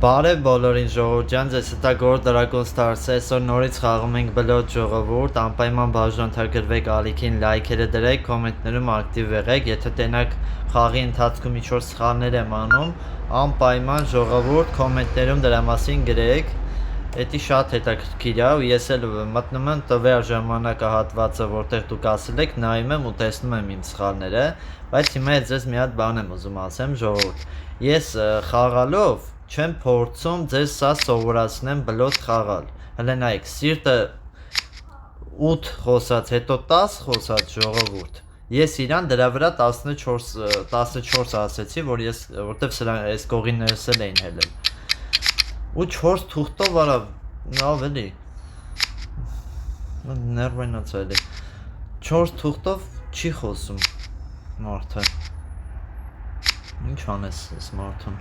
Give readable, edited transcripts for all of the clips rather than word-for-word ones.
Բարև բոլորին ժողովուրդ ջան, ձեզ հետ է Gold Dragon Stars, այսօր նորից խաղում ենք բլոտ ժողովուրդ, անպայման բաժանորդագրվեք, ալիքին լայքերը դրեք, կոմենտներում ակտիվ եղեք, եթե տենակ խաղի ընթացքում ինչ-որ սխալներ եմ անում, անպայման ժողովուրդ կոմենտներում դրա մասին գրեք, դա շատ հետաքրքիր է ու ես էլ մտնում եմ տվյալ ժամանակահատվածը, որտեղ դուք ասել եք, նայում եմ ու տեսնում եմ իմ սխալները, բայց հիմա ձեզ մի հատ բան եմ ուզում ասեմ ժողովուրդ, ես խաղալով չեմ փորձում ձեզ սա սովորացնեմ բլոտ խաղալ, հələ նայեք, սիրտը 8 խոսած, հետո 10 խոսած ժողովուրդ, ես իրան դրա վրա 14 ասեցի, որտև այս կողիներս էլ էին հելել, ու 4 թուղթով արա, ավելի, ներվայնաց այլի, 4 թուղթով չի խոսում մարդը, ինչ անես ես մարդուն,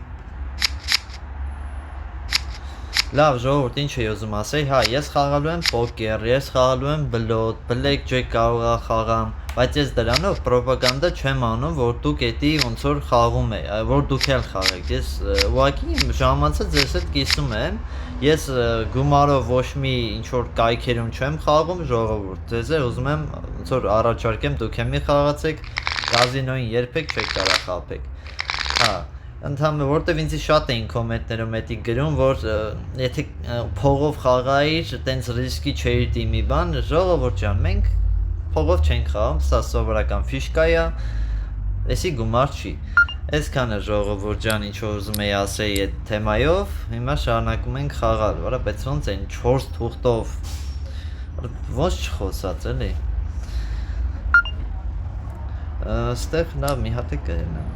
լավ ժողովուրդ, ինչ էի ուզում ասեի, հա, ես խաղալու եմ պոկեր, ես խաղալու եմ բլոտ, բլեք ջեք կարող է խաղամ, բայց ես դրանով պրոպագանդա չեմ անում, որ դուք էդի ոնց որ խաղում է, որ դուք էլ խաղեք, ես ուղղակի ժամանցը ձեզ հետ կիսում եմ, ես գումարով ոչ մի ինչ-որ կայքերում չեմ խաղում ժողովուրդ, ձեզ էլ ուզում եմ ոնց որ առաջարկեմ, դուք եմ մի խաղացեք, կազինոյին երբեք չեք կարող խաղապեք, հա, ընդհանրապես որտեվ ինձ շատ էին կոմենտներում էդի գրում, որ եթե փողով խաղայիր, տենց ռիսկի չէի դիմի բան, ժողովուրդ ջան, մենք փողով չենք խաղում, սա սովորական ֆիշկա է, էսի գումար չի, այսքանը ժողովուրդ ջան, ինչ որ ուզում էի ասեի այդ թեմայով, հիմա շարունակում ենք խաղալ, վրա, բայց ոնց են 4 թուղթով, ոնց չխոսած էլի, ստեղ լավ մի հատ է կհենեմ,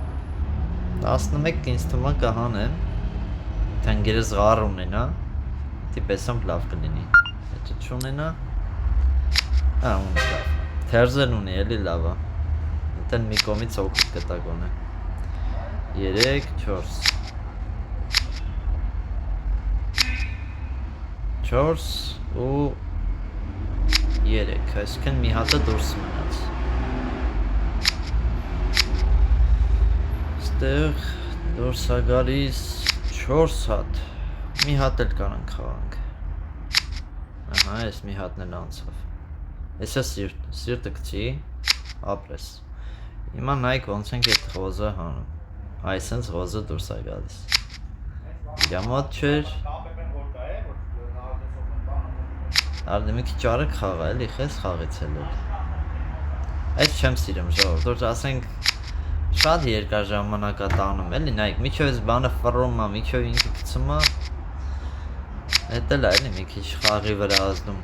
11 ինձ թվում է կհանեմ, թանգերը զղար ունենա, դիպեսամբ լավ կլինի, եթե չունենա, ունի լավ, թերզեն ունի էլի լավ է, այդեն մի կոմից օգուտ կտակ ունե, 3, 4, 4 ու 3, այսքան մի հատը դուրս մնաց, ստեղ դուրս է գալիս 4 հատ, մի հատ էլ կանանք խաղանք, ահա ես մի հատն էլ անցավ, ես է սիրտը կծի, ապրես, հիմա նայք ոնց ենք էդ խոզը հանում, այսենց խոզը դուրս է գալիս, իրա մոտ չեր, արդի մի քիչ արեք խաղա էլի, խես խաղից էլ էլ, այս չեմ սիրում ժողովուրդ, որ ասենք շատ երկար ժամանակ է տանում, էլի նայք, միչև ես բանը ֆռում է, միչև ինքը գցում է, էդ էլ է էլի մի քիչ խաղի վրա ազդում,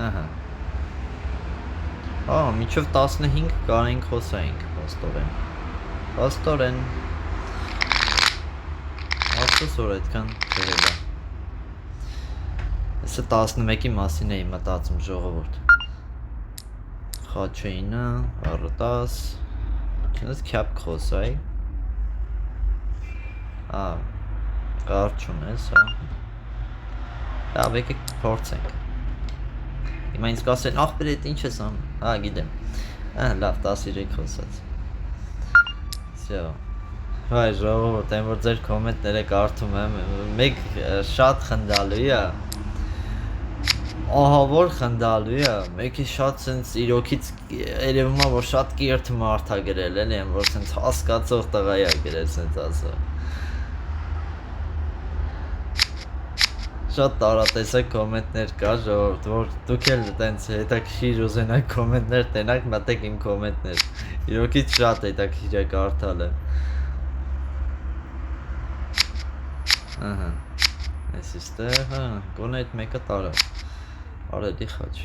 ահա, միչև 15 կարենք խոսայինք, պաստորեն, ասոս որ այդքան չհել է, եսը 11-ի մասին էի մտածում ժողովուրդ, խաչեինը, առը 10, չնես քյապ կխոսայի, կար չունես, լավ եկեք փորձենք, հիմա ինձ կասեն, ախպեր էդ ինչ ես անում, գիտեմ, լավ 13 խոսած, վայ ժողովուրդ, այն որ ձեր կոմենտները կարդում եմ, մեկ շատ խնդալու է, ահա որ խնդալու է, մեկի շատ սենց իրոքից երևում է, որ շատ կիրթ մարդ է գրել, էլի եմ, որ սենց հասկացող տղա է գրել, սենց ասա, շատ տարատեսակ կոմենտներ կա ժողովուրդ, որ դուք էլ տենց հետաքրիր ուզենակ կոմենտներ տենակ, մտեք իմ կոմենտներ, իրոքից շատ հետաքրիր է կարդալը, ահա, ես իստեղ, գոնե այդ մեկը տարա, արեդի խաչ,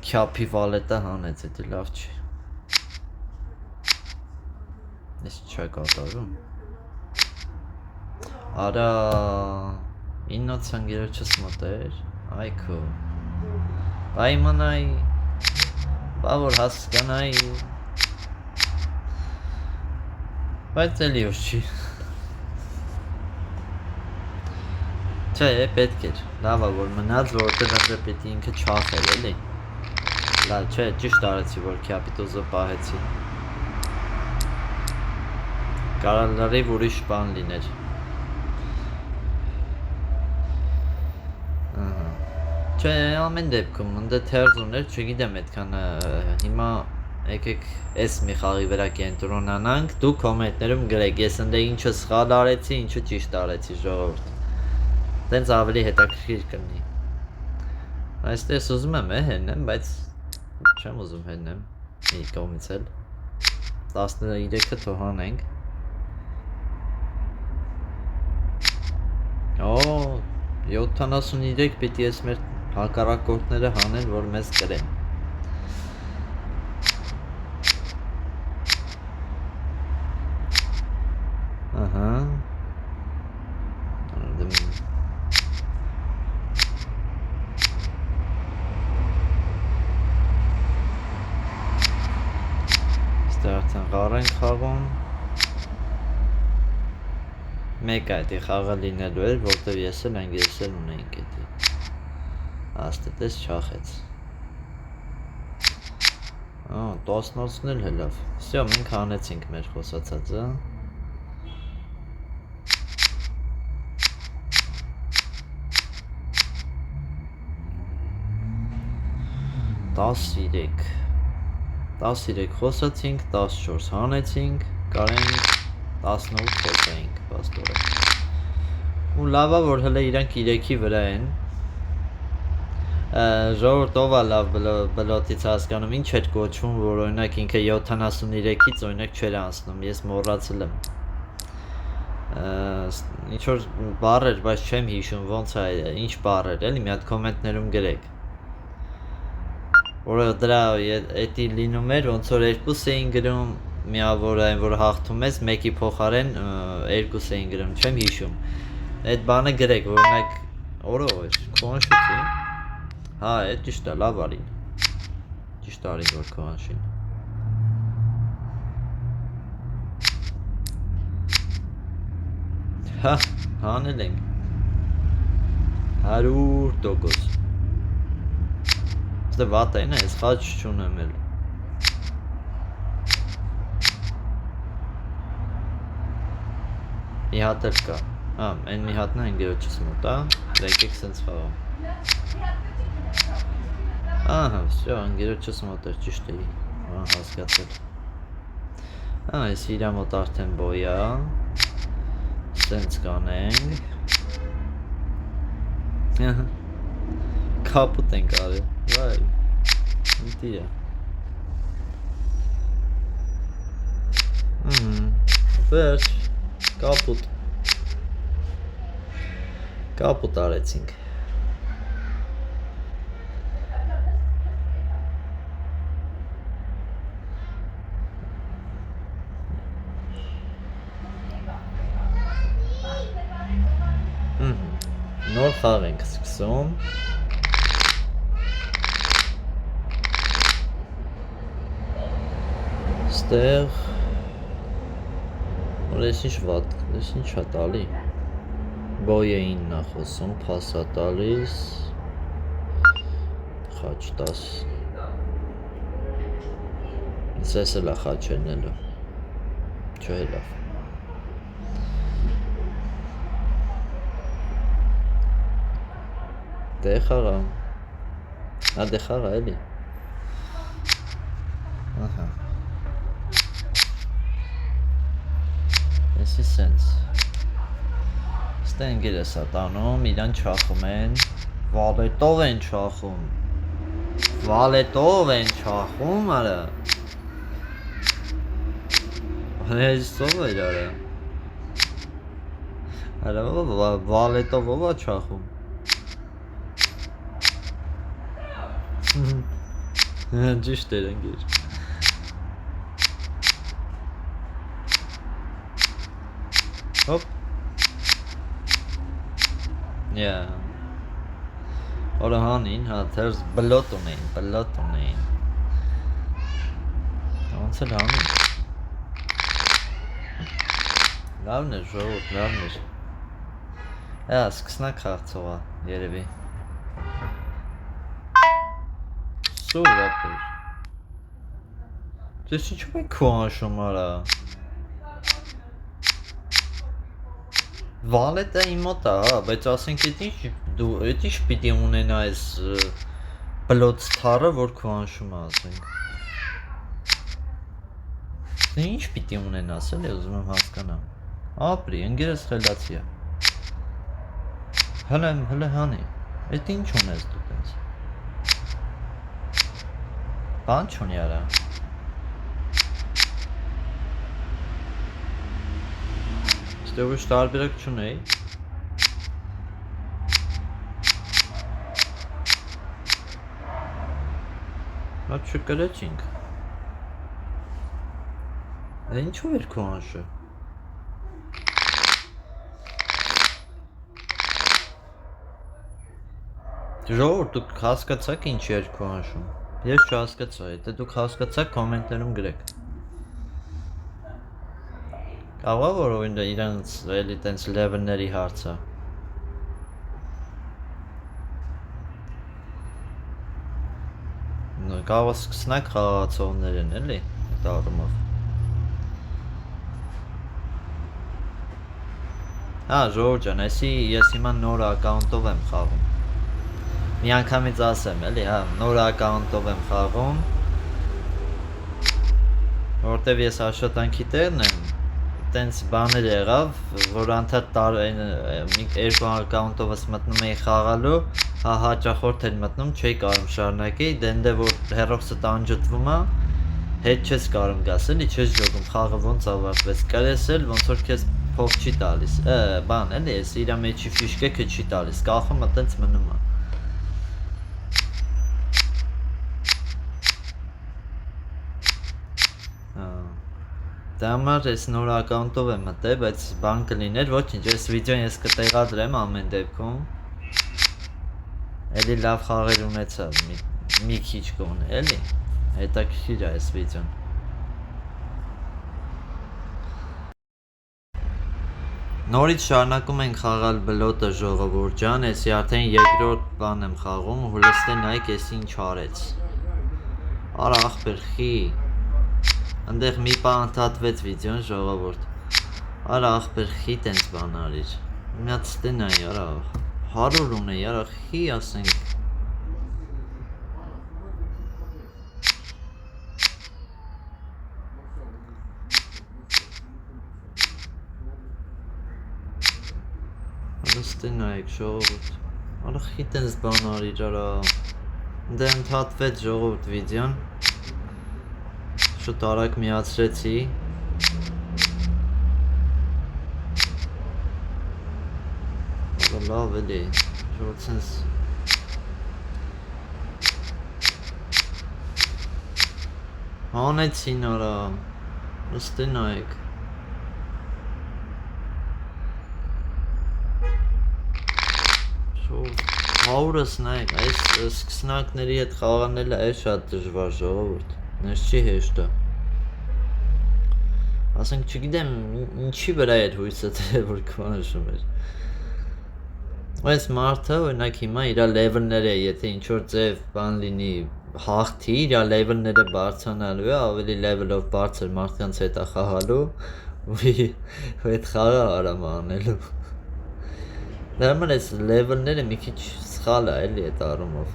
քյապի վալետը հանեց, էդի լավ չի, ես չա կատարում, արա, 9-20 մոտեր, այքո, պայմանայի, բավոր հասկանայի, բայց էլի ուշ չի, չէ, պետք էր, լավ է որ մնաց, որովհետև պետք ինքը չախեր էլի, Լա, չէ, ճիշտ արեցի, որ կապիտոզը պահեցի։ Կարող լրիվ ուրիշ բան լիներ։ Չէ, ամեն դեպքում, ընդ թերզ ուներ, չգիտեմ այդքան հիմա եկեք այս մի խաղի վրա կենտրոնանանք, դու կոմենտներում գրեք, ես ընդ ինչը սխալ արեցի, ինչը ճիշտ արեցի, ժողովուրդ։ Դենց ավելի հետաքրքիր կլինի։ Այստեղ ուզում եմ հենեմ, բայց չեմ ուզում հենեմ, մի կողմից էլ 13-ը թող հանենք։ Օ, 73 պիտի ես մեր հակառակորդները հանեն, որ մեզ կրեն։ Ահա։ Ստեղծան խաղ ենք խաղում։ Մեկ այդի խաղը լինելու էր, որտև ես էլ անգերս էլ ունեինք էդի։ Աստետես չախեց։ 10-ն էլ հելավ։ Всё, մենք հանեցինք մեր խոսացածը։ Տասիրեք խոսացինք, 14 հանեցինք, կարենք 18 խոսայինք, պաստորը։ Ու լավա, որ հլը իրանք 3-ի վրա են։ Ժողովուրդ ով է լավ բլոթից հասկանում, ինչ էր կոչվում, որ օրինակ ինքը 73-ից օրինակ չէր անցնում, ես մոռացել եմ։ Ինչ որ բառ էր, բայց չեմ հիշում ոնց է, ինչ բառ էր, էլի մի հատ կոմենտներում գրեք։ Որը դրա էդի լինում էր, ոնց որ 2 էին գրում, միավոր այն որ հաղթում ես, մեկի փոխարեն 2 էին գրում, չեմ հիշում։ Այդ բանը գրեք, որ օրինակ օրո էր, քոնշուցի։ Հա, այդ ճիշտ է, լավ արին։ Ճիշտ արին որ քոնշին։ Հա, հանել ենք 100%։ Դե վատ է, ես խաչ չունեմ էլ։ Մի հատ էլ կա։ Հա, այն մի հատն է ընկերոջս մոտ, հա, եկեք սենց խաղամ։ Ահա, всё, ընկերոջս մոտ էր, ճիշտ է, հասկացել։ Հա, ես իրա մոտ արդեն բոյա, սենց կանենք։ Կապուտ ենք արել, վայ, ինտի է։ Վերջ, կապուտ արեցինք։ Նոր խաղ ենք սկսում։ Ստեղ Ես ինչ վատ, ես ինչ է տալի։ Բոյեին նա խոսում, փաս է տալիս։ Խաչ 10։ Ես էլ է խաչ ելնելու։ Չէ լավ։ Դե խաղա։ Հա դե խաղա էլի։ Ահա։ Եսի սենց։ Ստե ընգերես է տանում, իրան չախում են, վալետով են չախում, արա։ Ես ով էր արա։ Արա վալետով ով է չախում։ Ճիշտ էր ընգեր։ Հոպ։ Որը հանին, հա, թերս բլոտ ունեին։ Ոնց էլ հանին։ Լավն էր, ժողովուրդ, լավն էր։ Հա, սկսնակ խաղցողա, երևի։ Սուրապ էր։ Դες ինչու եք քուանշում արա։ Վալետը իմ մոտ է, բայց ասենք էդ ինչ դու էդ ինչ պիտի ունենա այս բլոց թարը, որ քուանշում է ասենք։ Ինչ պիտի ունենաս էլի ուզում եմ հասկանամ։ Ապրի, ընկերս խելացի է։ Հələ հանի։ Էդ ինչ ունես դու տես։ Բան չունի արա։ Ստե ոչ տարբերակ չունեի։ Նա չկրեցինք։ Ինչու էր քո անշը։ Ժողովուրդ դուք հասկացաք ինչ էր քո անշում։ Ես չհասկացա, եթե դուք հասկացաք կոմենտներում գրեք։ Կարող է որ օրինակ իրանց էլի տենց լևելների հարցը։ Կարող է սկսնակ խաղացողներ են էլի այդ առումով։ Հա, ժողովուրդ ջան, այսի ես հիմա նոր ակաունտով եմ խաղում։ Մի անգամից ասեմ, էլի, հա, նոր ակաունտով եմ խաղում։ Որտեվ ես աշխատանքի տեղն եմ, տենց բաներ եղավ, որ անդադ մի երկու ակաունտով ես մտնում էի խաղալու, հա հաճախորդ էր մտնում, չէի կարում շարունակեի, դենդե որ հեռախոսդ անջատվում է, հետ չես կարում գաս, էլի, չես ջոգում, խաղը ոնց ավարտվեց, կարես էլ ոնց որ քեզ փող չի տալիս, բան էլի, ես իրա մեջի ֆիշկեքը չի տալիս, կախում է տենց մնում է։ Դա համար ես նոր ակաունտով եմ մտել, բայց բան կլիներ, ոչինչ, այս վիդեոն ես կտեղադրեմ ամեն դեպքում։ Էլի լավ խաղեր ունեցա, մի քիչ կոնե, էլի, հետաքրքիր է այս վիդեոն։ Նորից շարունակում ենք խաղալ բլոտը ժողովուրդ ջան, եսի արդեն երկրորդ բան եմ խաղում, հուլստե նայք եսի ինչ արեց։ Արա ախպեր խի, ընդեղ մի պա ընդհատվեց վիդեոն ժողովուրդ։ Արա ախպեր խի տենց բան արիր, միատ ստե նայ արա, 100 ունեի, արա խի ասենք։ Ստե նայեք ժողովուրդ, արա խի տենց բան արիր արա, դե ընդհատվեց ժողովուրդ վիդեոն, շուտ արագ միացրեցի, արա լավ էլի, ժողովուրդ սենց, հանեցին արա, ստե նայեք, Հաուրս նայք, այս սկսնակների հետ խաղանելը է շատ դժվար ժողովուրդ, նես չի հեշտ է։ Ասենք չգիտեմ ինչի վրա էր հույսը թե որ քվանշում էր։ Այս մարդը օրինակ հիմա իրա լևելները, եթե ինչ-որ ձև բան լինի հաղթի, իրա լևելները բարձրանալու է, ավելի լևելով բարձր մարդկանց հետ է խաղալու, ու այդ խաղը արամ անելու։ Դա համար այս լևելները մի քիչ սխալ է էլի այդ առումով։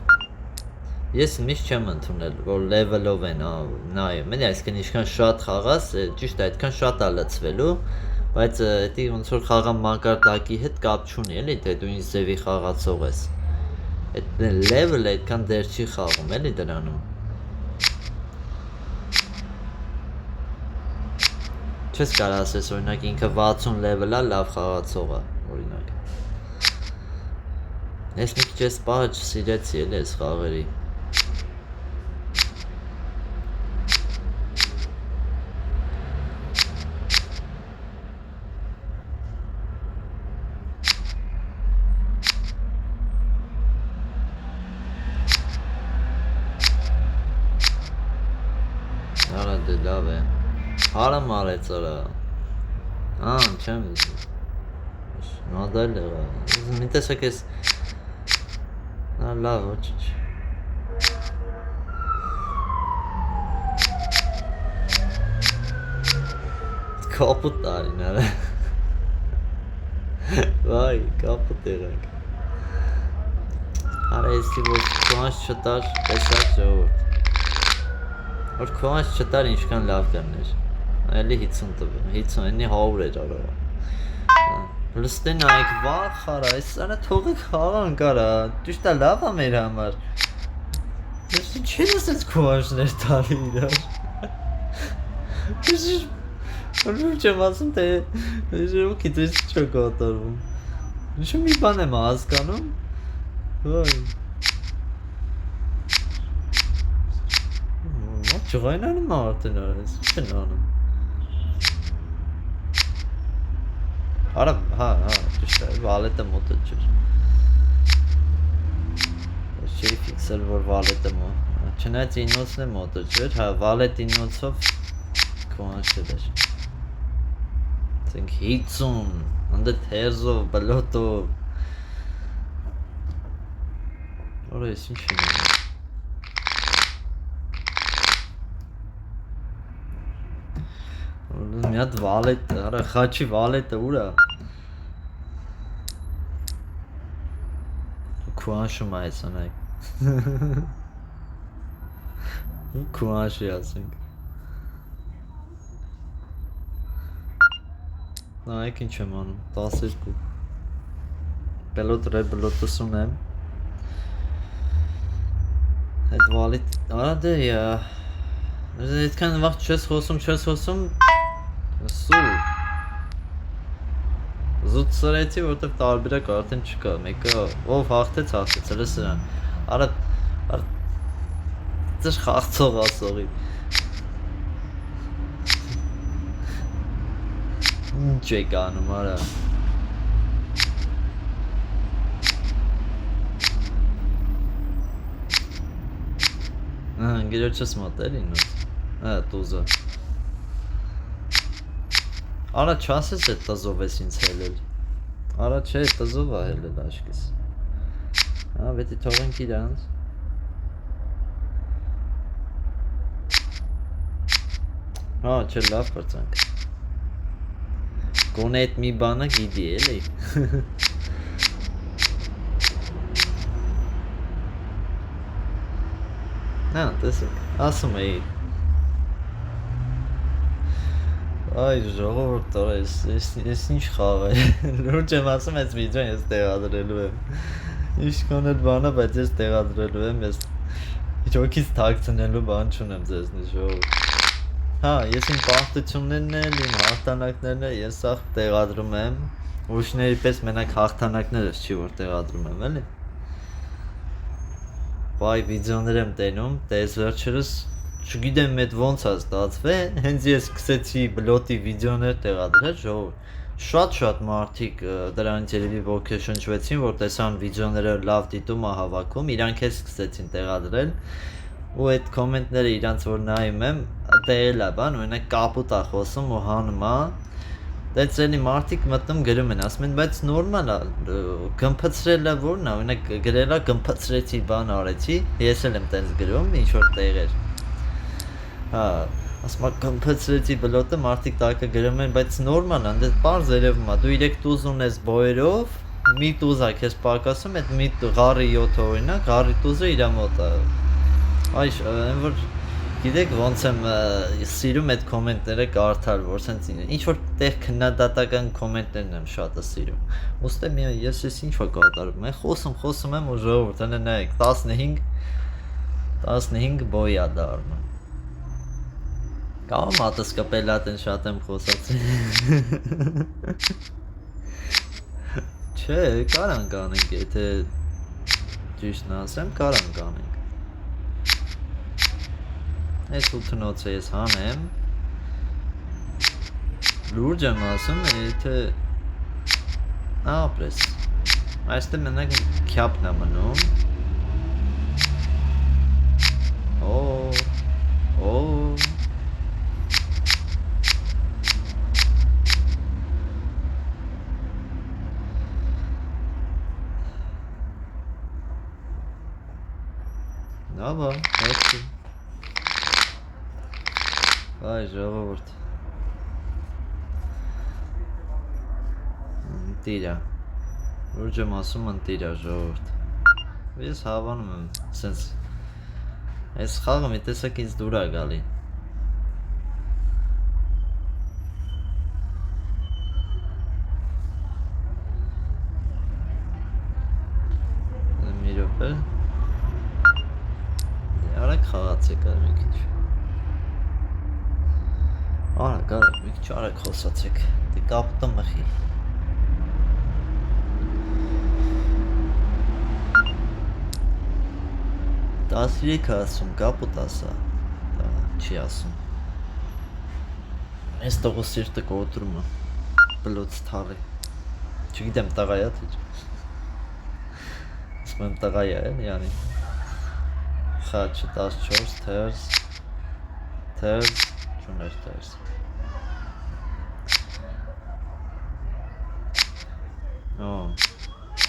Ես միշտ չեմ ընդունել, որ լևելով են նայում, էլի այսքան ինչքան շատ խաղաս, ճիշտ է այդքան շատ է լցվելու, բայց դա ոնց որ խաղան մակարդակի հետ կապ չունի, էլի թե դու ինչ ձևի խաղացող ես։ Այդ լևելը այդքան դեր չի խաղում, էլի դրանում։ Չես կարող ասես օրինակ ինքը 60 լևել է, լավ խաղացող է, օրինակ։ Ես մի քիչ ես պահը չսիրեցի էլ ես խաղերի։ Արա դե լավ է։ Հարամ արեց արա։ Չեմ նադել եղա։ Մի տեսակ ես լավ ոչինչ։ Kaput տարին Vay kaput եղանք Արա եսի որ քոհանց չտար տեսակ ժողովուրդ Որ քոհանց չտար ինչքան լավ կներ Էլի 50 տվեմ 50 ինի 100 էր արава Լստեն այք վաղ խարա այս արա թողեք խաղանք արա ճիշտ է լավ է մեր համար Չէ՞ ասես քոհանցներ տալի իրար Որ չեմ ասում թե ուքի դες չո կատարվում Ինչ մի բան եմ հասկանում Վայ Չղայնանում արդեն արես ինչ են անում Արա հա ճիշտ է վալետը մոտը չէր Չի ֆիքսել որ վալետը Չնայած ինոցն է մոտը չէր հա վալետ ինոցով Քոհանց չէր Think 50 Անդե թերզով, բլոտով Որը ես ինչ եմ Մի հատ վալետ, արա խաչի վալետը ուր է Քուանշում այս անայք Քուանշի ասենք Նայեք ինչ եմ անում, 12 Բելոտ ռե բլոտս ունեմ Այդ վալիտ, արա դե Այդքան վաղ չես խոսում Սուր Զուտ սրեցի, որտև տարբերակ արդեն չկա Մեկը, ով հաղթեց, հլը սրան Արա Ձեր խաղցող ասողի Ինչ եք անում արա Գերոչս մոտել ինոց տուզը Արա չասես էդ տզով ես ինձ հելել Արա չէ տզով է հելել աշկես Վետի թողենք իրանց Հա չէ լավ պրծանք Գոնե էդ մի բանը գիդի էլի Հա տեսեք ասում էի Այ ժողովուրդ տոր ես ինչ խաղ է Լուրջ եմ ասում ես վիդեոն ես տեղադրելու եմ Իշքան էդ բանը բայց ես տեղադրելու եմ ես Իջոքից թակցնելու բան չունեմ ձեզնի ժողովուրդ Հա ես իմ պարտություններն էլ իմ հաղթանակներն էլ ես սաղ տեղադրում եմ Ուշների պես մենակ հաղթանակներս չի որ տեղադրում եմ էլի Բայ վիդեոներ եմ տենում տես վերջերս Չգիտեմ էդ ոնց է ստացվել Հենց ես սկսեցի բլոտի վիդեոներ տեղադրել ժողովուրդ Շատ մարդիկ դրանից երևի ոգեշնչվեցին որ տեսան վիդեոները լավ դիտում է հավաքում Իրանք էլ սկսեցին տեղադրել ու այդ կոմենտները իրանց որ նայում եմ տեղել է բան օրինակ կապուտ է խոսում ու հանում է Դեց էլի մարդիկ մտնում գրում են ասում են բայց նորմալ է գմփցրել է որն է օրինակ գրել է գմփցրեցի բան արեցի ես էլ եմ տենց գրում ինչ որ տեղեր Հա ասում եմ գմփցրեցի բլոտը մարդիկ տակը գրում են բայց նորմալ է դե բարձ երևում է դու 3 տուզ ունես բոյերով մի տուզ է քեզ պակասում այդ մի ղարի 7 օրինակ ղարի տուզը իր մոտ է Այ որ գիտեք ոնց եմ սիրում այդ կոմենտները կարդալ որ սենց ինչ որ տեղ քննադատական կոմենտներն եմ շատը սիրում Ոստե մի ես ինչ որ կատարում եմ խոսում եմ ու ժողովուրդ հենց նայեք 15 բոյ է դառնում Կամ հատս կպելատեն շատ եմ խոսացել Չէ կարանք անենք եթե ճիշտն ասեմ կարանք անենք Այս ութնոցը ես հանեմ Լուրջ եմ ասում եթե ապրես Այստեղ մենակ քյապն է մնում Աբա, հետի Այ ժողովուրդ Տիրա։ Ուրջ եմ ասում ընտիրա ժողովուրդ։ Ես հավանում եմ, սենց այս խաղը մի տեսակ ինձ դուր է գալի։ Մի րոպե։ Արագ խաղացեք մի քիչ։ Արագ, մի քիչ արագ խոսացեք։ Դե կապտը մխի։ Տասիրեք ասում, կապուտ ասա, չի ասում։ Ես տողը սիրտը կոտրում է, բլոց թաղի, չգիտեմ տղայա թե չէ, ասում եմ տղայա էլ յանի, խաչը 14, թերզ, չուներ թերզ։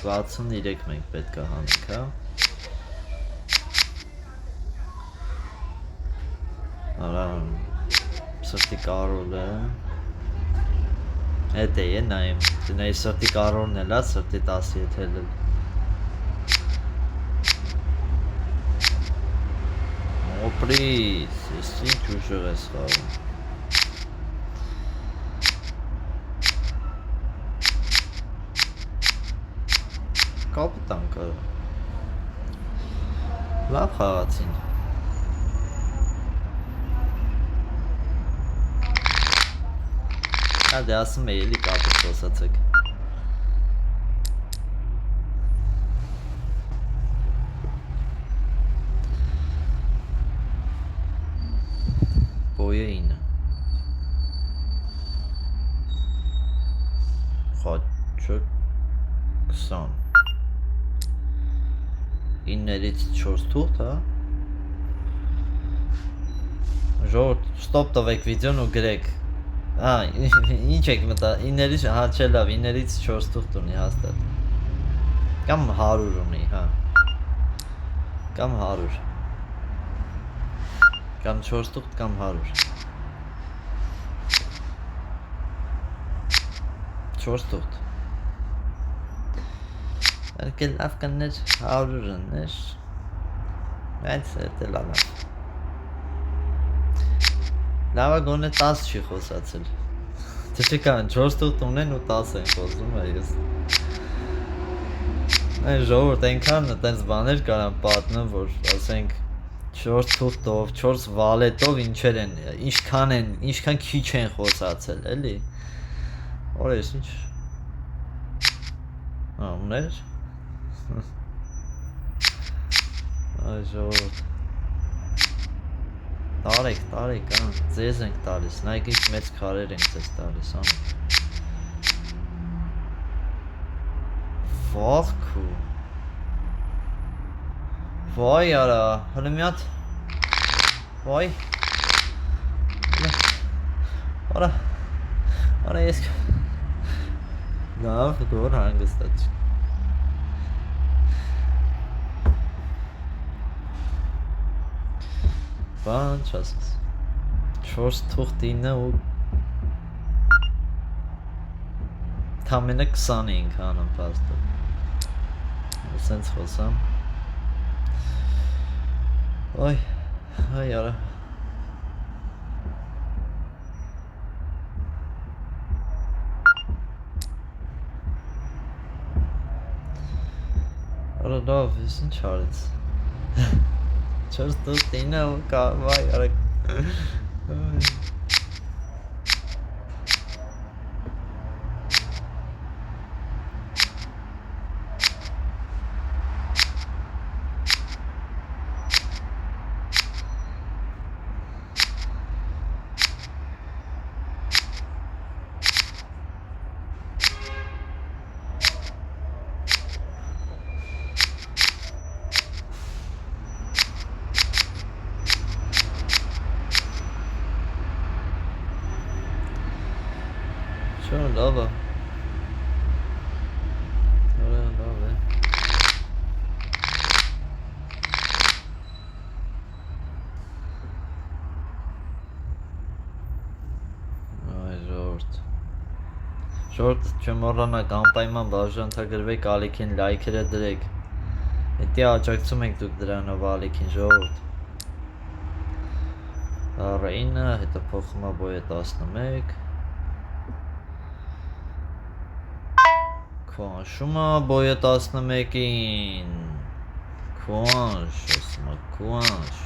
63 մենք պետք է հանենք, հա։ Արա, սրտի կարոլ է, հետ է նայեմ, դնայի սրտի կարոլն էլ, սրտի 17 էլ էլ։ Օպրիս, ես ինչ ուժեղ ես խաղում։ Կապտան կարո։ Լավ խաղացին։ Դե ասում է էլի կապուտ խոսացեք։ Բոյը 9 խաչը 20 9-ից 4 թուղթ, հա։ Ժողովուրդ, ստոպ տվեք վիդեոն ու գրեք։ Հա, ինչ եք մտա, 9-ից, հա, չէ լավ, 9-ից 4 թուղթ ունի հաստատ։ Կամ 100 ունի, հա։ Կամ 100։ Կամ 4 թուղթ, կամ 100։ 4 թուղթ։ Արկել լավ կներ 100 ըններ, բայց էտ էլ ալավ։ Լավա գոնե 10 չի խոսացել։ Թե չկան 4 թուղթ ունեն ու 10 են խոսում է ես։ Այն ժողովուրդ այնքան տենց բաներ կարան պատմեմ, որ ասենք 4 թուղթով, 4 վալետով ինչեր են, ինչքան քիչ են խոսացել, էլի։ Օրես ինչ։ Հա, ուներ։ Այ ժողովուրդ։ Տարեք, հա, ձեզ ենք տալիս, նայք ինչ մեծ քարեր ենք ձեզ տալիս, անում։ Վախքու։ Վայ արա, հլը մի հատ։ Վայ։ Արա ես։ Լավ, գոր հանգստաչ։ Բան չասես, 4 թուղթ 9 ու թամենը 20 էինք հանում պաստը, սենց խոսամ, ոյ, այ արա, արա լավ, ես ինչ արեց, 4 թուղթ 9 ու վայ արա, լավ է, լավ է, այ ժողորդ, Շորտ չմոռանաք անպայման բաժանորդագրվեք ալիքին լայքերը դրեք։ Հետի աջակցում եք դուք դրանով ալիքին ժողովուրդ։ Տառը 9, հետո փոխում է բոյը 11։ Քուանշում է բոյը 11-ին։ Քուանշ, ասում է քուանշ։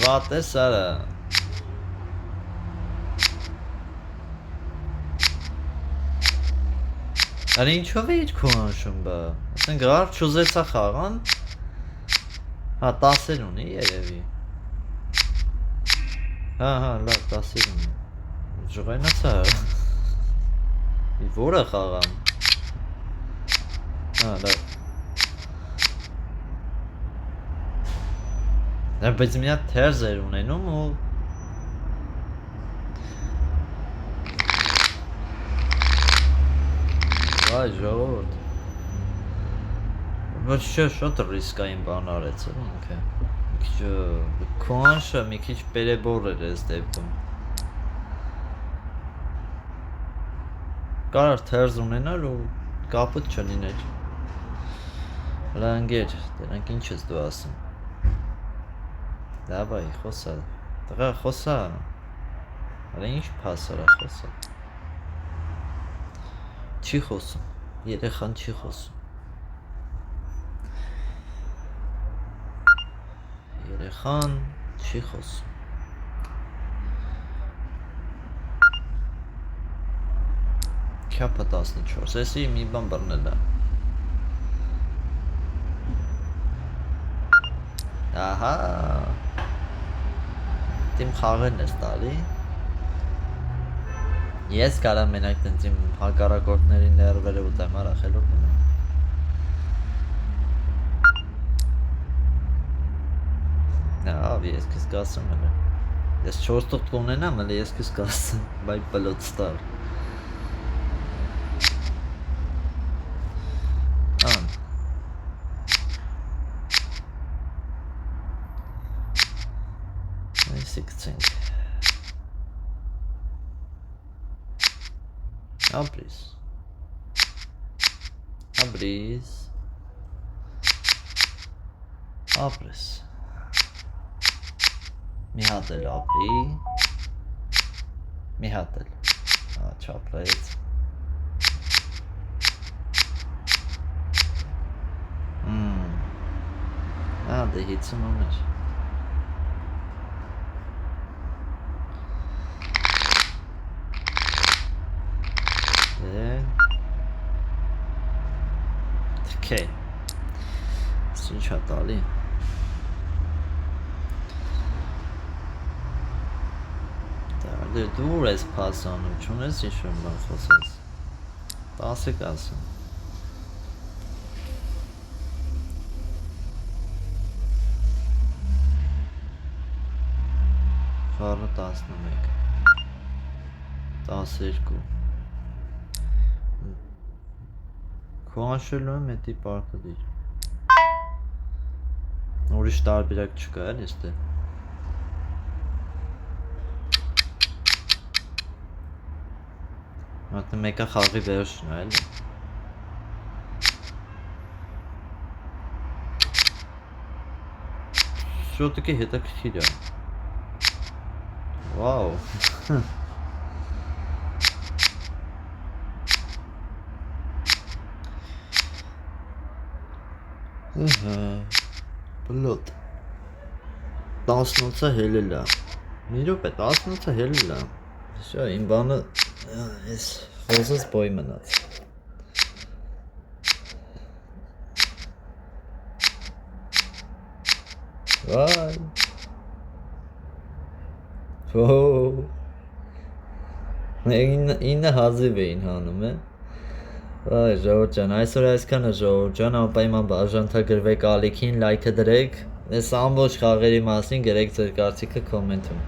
Վատ է սարը։ Արի ինչով է իր քուանշում բա։ Ասենք գար չուզեցա խաղան։ Հա 10-եր ունի երևի։ Հա, լավ 10-եր ունի։ Ժողայնացա։ Որը խաղամ։ Հա, լավ։ Բայց մի հատ թերզ էր ունենում ու Վայ ժողովուրդ։ Ոչ շատ ռիսկային բան արեց ինքը։ Քուանշը մի քիչ պերեբոր էր այս դեպքում։ Կարար թերզ ունենար ու կապուտ չլիներ։ Հլա ընկեր, դրանք ինչ ես դու ասում։ Դավայ, խոսա, տղա խոսա։ Հլա ինչ փասարա խոսա։ Չի խոսում, երեխան չի խոսում։ Երեխան չի խոսում։ Քյապը 14, էսի մի բան բռնել է։ Ահա։ Իմ խաղերն ես տալի։ Ես կարամ մենակ տենց իմ հակառակորդների ներվերը ուտեմ, արա խելոք ունեմ։ Ավ, ես քեզ կասեմ հələ։ Ես 4 տուղթ կունենամ, հələ ես քեզ կասեմ, բայ պլոտ ստար։ Այսիքցենք։ Ապրիս։ Ապրիս։ Ապրիս։ Մի հատ էլ ապրի։ Մի հատ էլ։ Չապրեց։ Դե 50 ուներ։ Okay. Ինչ է տալի։ Դու ես փասանում, չունես ինչ-որ բան խոսես։ 10 կասեմ։ Խառը 11 12 Քուանշելու եմ հետի պարտադիր Ուրիշ տարբերակ չկա էլ եստե Մատը մեկա խաղի վերջն է էլի Շոտիկի հետաքրքիր է Վաու Բլոտ 18-ը հելել է Մի րոպե 18-ը հելել է Շա իմ բանը Ես խոզս բոյ մնաց Վայ Ինը հազիվ էին հանում է Վայ ժողովուրդ ջան, այսօր այսքանը ժողովուրդ ջան, անպայման բաժանորդագրվեք ալիքին, լայքը դրեք, այս ամբողջ խաղերի մասին գրեք ձեր կարծիքը կոմենտում